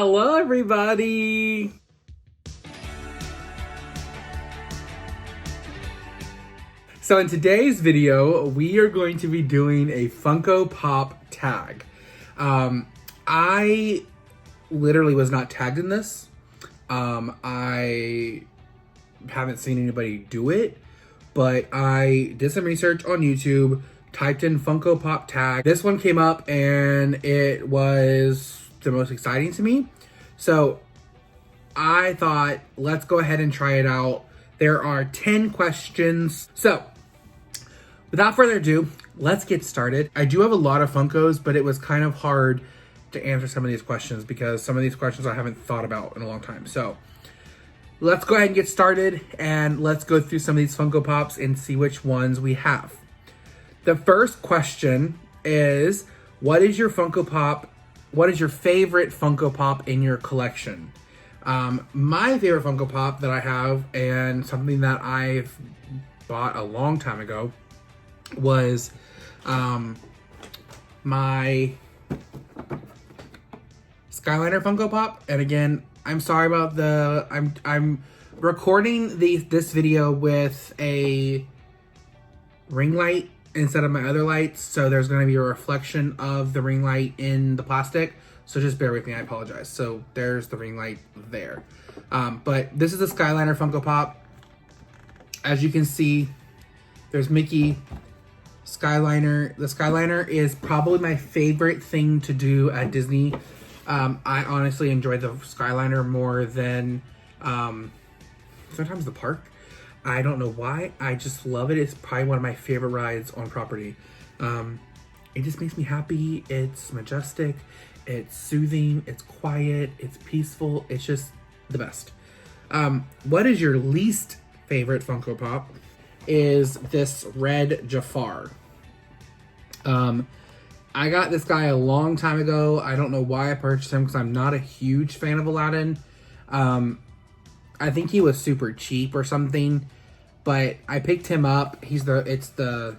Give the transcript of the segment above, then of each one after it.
Hello, everybody. So in today's video, we are going to be doing a Funko Pop tag. I literally was not tagged in this. I haven't seen anybody do it, but I did some research on YouTube, typed in Funko Pop Tag. This one came up and it was the most exciting to me. So I thought, let's go ahead and try it out. There are 10 questions. So without further ado, let's get started. I do have a lot of Funkos, but it was kind of hard to answer some of these questions because some of these questions I haven't thought about in a long time. So let's go ahead and get started and let's go through some of these Funko Pops and see which ones we have. The first question is, what is your favorite Funko Pop in your collection? My favorite Funko Pop that I have, and something that I've bought a long time ago, was my Skyliner Funko Pop. And again, I'm sorry about the I'm recording this video with a ring light instead of my other lights, so there's going to be a reflection of the ring light in the plastic, so just bear with me, I apologize. So there's the ring light there, but this is a Skyliner Funko Pop. As you can see, there's Mickey, Skyliner. The Skyliner is probably my favorite thing to do at Disney. I honestly enjoy the Skyliner more than sometimes the park. I don't know why. I just love it. It's probably one of my favorite rides on property. It just makes me happy. It's majestic. It's soothing. It's quiet. It's peaceful. It's just the best. What is your least favorite Funko Pop? Is this red Jafar. I got this guy a long time ago. I don't know why I purchased him because I'm not a huge fan of Aladdin. I think he was super cheap or something, but I picked him up. It's the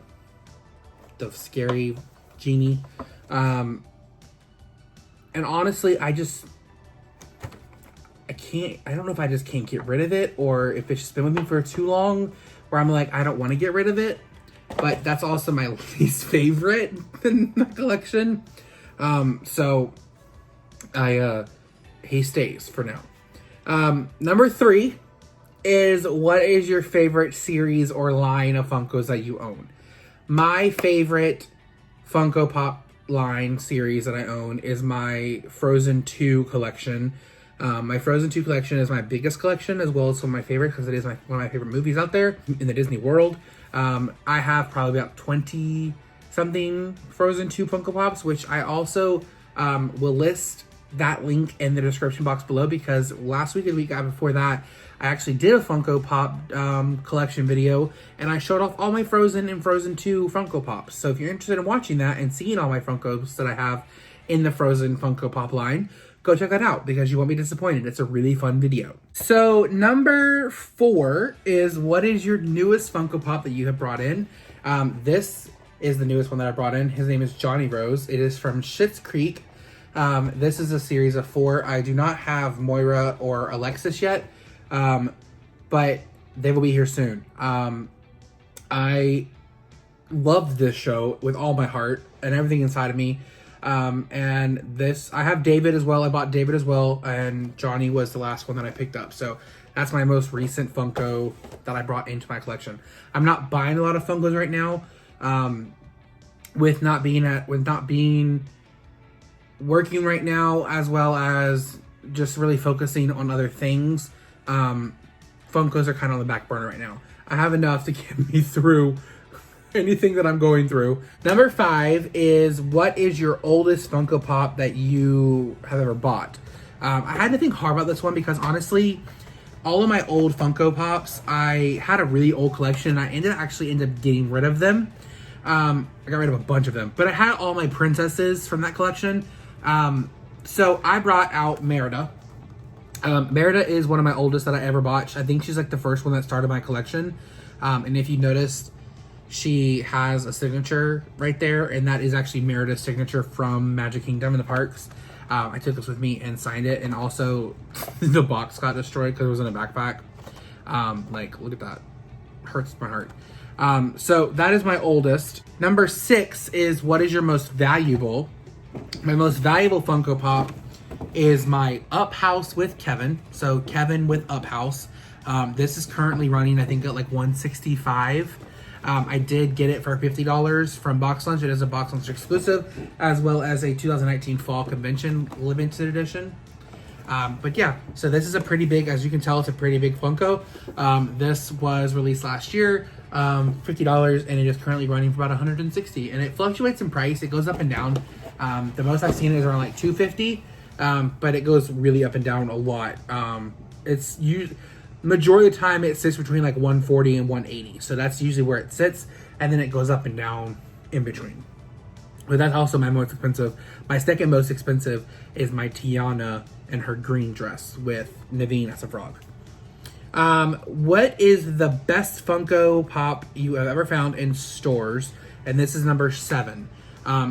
scary genie. And honestly, I don't know if I just can't get rid of it or if it's just been with me for too long where I'm like, I don't want to get rid of it. But that's also my least favorite in the collection. So he stays for now. Number 3 is, what is your favorite series or line of Funkos that you own? My favorite Funko Pop line series that I own is my Frozen 2 collection. My Frozen 2 collection is my biggest collection, as well as some of my favorites, because it is one of my favorite movies out there in the Disney world. I have probably about 20 something Frozen 2 Funko Pops, which I also will list that link in the description box below, because last week and the week before that, I actually did a Funko Pop collection video, and I showed off all my Frozen and Frozen 2 Funko Pops. So if you're interested in watching that and seeing all my Funkos that I have in the Frozen Funko Pop line, go check that out because you won't be disappointed. It's a really fun video. So number 4 is, what is your newest Funko Pop that you have brought in? This is the newest one that I brought in. His name is Johnny Rose. It is from Schitt's Creek. This is a series of 4. I do not have Moira or Alexis yet, but they will be here soon. I loved this show with all my heart and everything inside of me. And this, I have David as well. I bought David as well, and Johnny was the last one that I picked up. So that's my most recent Funko that I brought into my collection. I'm not buying a lot of Funkos right now, with not being working right now, as well as just really focusing on other things. Funkos are kind of on the back burner right now. I have enough to get me through anything that I'm going through. Number 5 is, what is your oldest Funko Pop that you have ever bought? I had to think hard about this one because honestly, all of my old Funko Pops, I had a really old collection. I ended up getting rid of them. I got rid of a bunch of them, but I had all my princesses from that collection. So I brought out Merida. Merida is one of my oldest that I ever bought. I think she's like the first one that started my collection. And if you noticed, she has a signature right there, and that is actually Merida's signature from Magic Kingdom in the parks. I took this with me and signed it, and also the box got destroyed because it was in a backpack. Like, look at that. Hurts my heart. So that is my oldest. Number 6 is what is your most valuable? My most valuable Funko Pop is my Up House with Kevin. So Kevin with Up House. This is currently running, I think, at like $165. I did get it for $50 from Box Lunch. It is a Box Lunch exclusive, as well as a 2019 Fall Convention limited edition. But yeah, so this is a pretty big, as you can tell, it's a pretty big Funko. This was released last year, $50, and it is currently running for about $160. And it fluctuates in price. It goes up and down. The most I've seen is around like $250, but it goes really up and down a lot. Majority of the time it sits between like 140 and 180. So that's usually where it sits, and then it goes up and down in between. But that's also my most expensive. My second most expensive is my Tiana and her green dress with Naveen as a frog. What is the best Funko Pop you have ever found in stores? And this is number 7.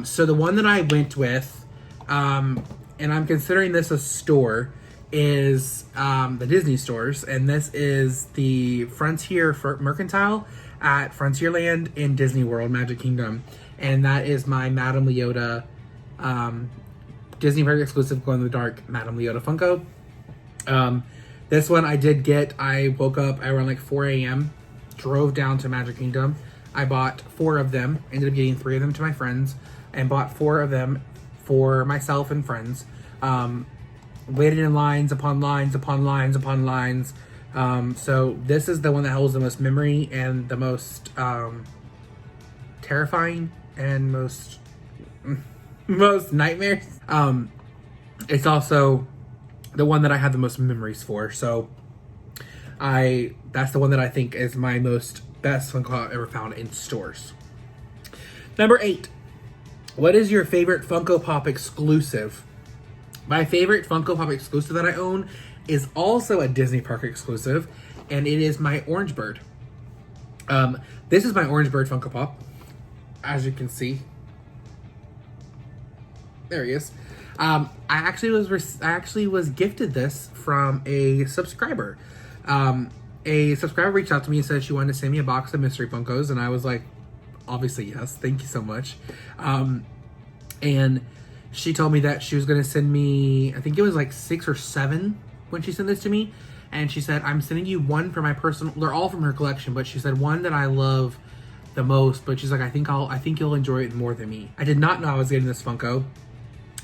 So the one that I went with, and I'm considering this a store, is the Disney stores, and this is the Frontier Mercantile at Frontierland in Disney World, Magic Kingdom, and that is my Madame Leota Disney Park exclusive glow in the dark Madame Leota Funko. This one I did get. I woke up around like 4 a.m., drove down to Magic Kingdom. I bought 4 of them, ended up getting 3 of them to my friends, and bought 4 of them for myself and friends. Waited in lines upon lines upon lines upon lines. So this is the one that holds the most memory and the most terrifying and most nightmares. It's also the one that I have the most memories for. So that's the one that I think is my best Funko I've ever found in stores. Number 8. What is your favorite Funko Pop exclusive? My favorite Funko Pop exclusive that I own is also a Disney Park exclusive, and it is my Orange Bird. This is my Orange Bird Funko Pop, as you can see. There he is. I actually was gifted this from a subscriber. A subscriber reached out to me and said she wanted to send me a box of mystery Funkos, and I was like, obviously yes, thank you so much. And she told me that she was going to send me, I think it was like 6 or 7 when she sent this to me. And she said, I'm sending you one for my personal, they're all from her collection, but she said one that I love the most, but she's like, I think you'll enjoy it more than me. I did not know I was getting this Funko.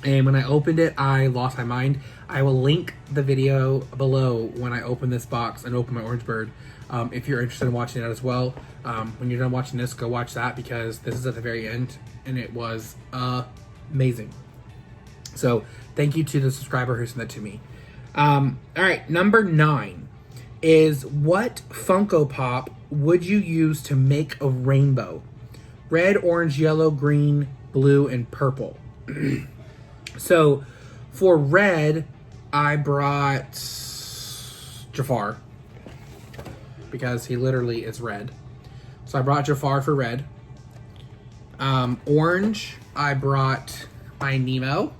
And when I opened it, I lost my mind. I will link the video below when I open this box and open my Orange Bird. If you're interested in watching it as well. When you're done watching this, go watch that, because this is at the very end and it was amazing. So thank you to the subscriber who sent that to me. All right, number 9 is what Funko Pop would you use to make a rainbow? Red, orange, yellow, green, blue, and purple. So for red, I brought Jafar because he literally is red. So I brought Jafar for red. Orange, I brought my Nemo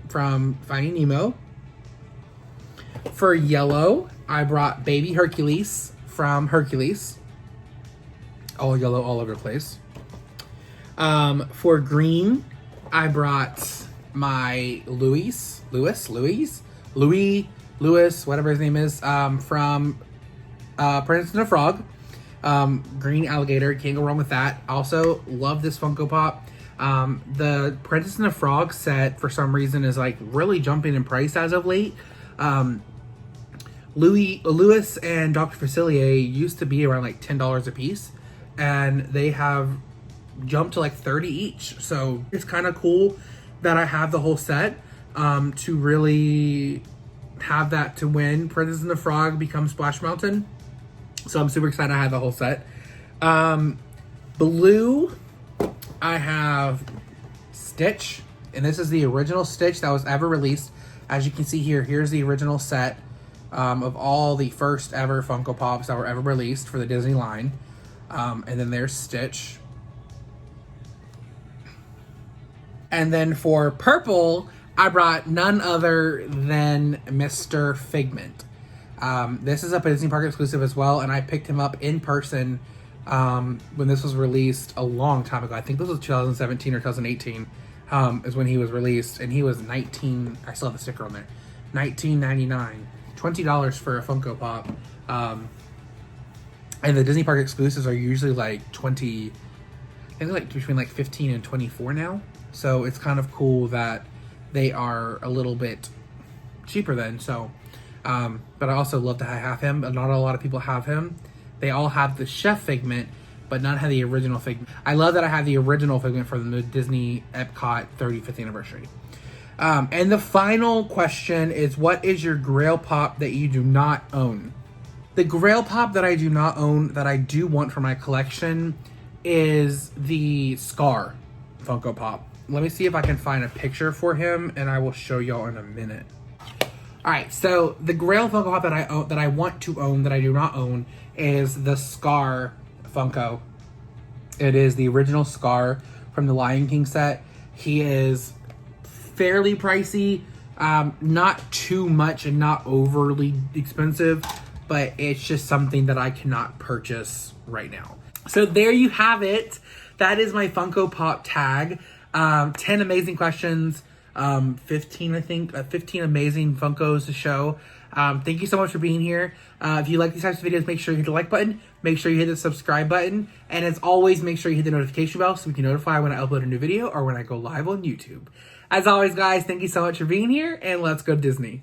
from Finding Nemo. For yellow, I brought Baby Hercules from Hercules. All yellow all over the place. For green, I brought my Louis, whatever his name is, from Princess and the Frog. Green alligator, can't go wrong with that. Also, love this Funko Pop. The Princess and the Frog set, for some reason, is like really jumping in price as of late. Louis and Dr. Facilier used to be around like $10 a piece, and they have jumped to like 30 each. So it's kind of cool that I have the whole set to really have that to when Princess and the Frog becomes Splash Mountain. So I'm super excited I have the whole set. Blue, I have Stitch, and this is the original Stitch that was ever released. As you can see here, here's the original set of all the first ever Funko Pops that were ever released for the Disney line. And then there's Stitch. And then for purple, I brought none other than Mr. Figment. This is a Disney Park exclusive as well, and I picked him up in person when this was released a long time ago. I think this was 2017 or 2018 is when he was released, and he was I still have the sticker on there, $19.99, $20 for a Funko Pop. And the Disney Park exclusives are usually like 20, I think like between like 15 and 24 now. So it's kind of cool that they are a little bit cheaper then. So, but I also love to have him. Not a lot of people have him. They all have the Chef Figment, but none have the original Figment. I love that I have the original Figment for the Disney Epcot 35th anniversary. And the final question is, what is your Grail Pop that you do not own? The Grail Pop that I do not own, that I do want for my collection, is the Scar Funko Pop. Let me see if I can find a picture for him, and I will show y'all in a minute. Alright, so the Grail Funko Pop that I own, that I want to own, that I do not own, is the Scar Funko. It is the original Scar from the Lion King set. He is fairly pricey, not too much and not overly expensive, but it's just something that I cannot purchase right now. So there you have it. That is my Funko Pop tag. 10 amazing questions. 15, I think, 15 amazing Funkos to show. Thank you so much for being here. If you like these types of videos, make sure you hit the like button. Make sure you hit the subscribe button. And as always, make sure you hit the notification bell so we can notify when I upload a new video or when I go live on YouTube. As always, guys, thank you so much for being here, and let's go Disney.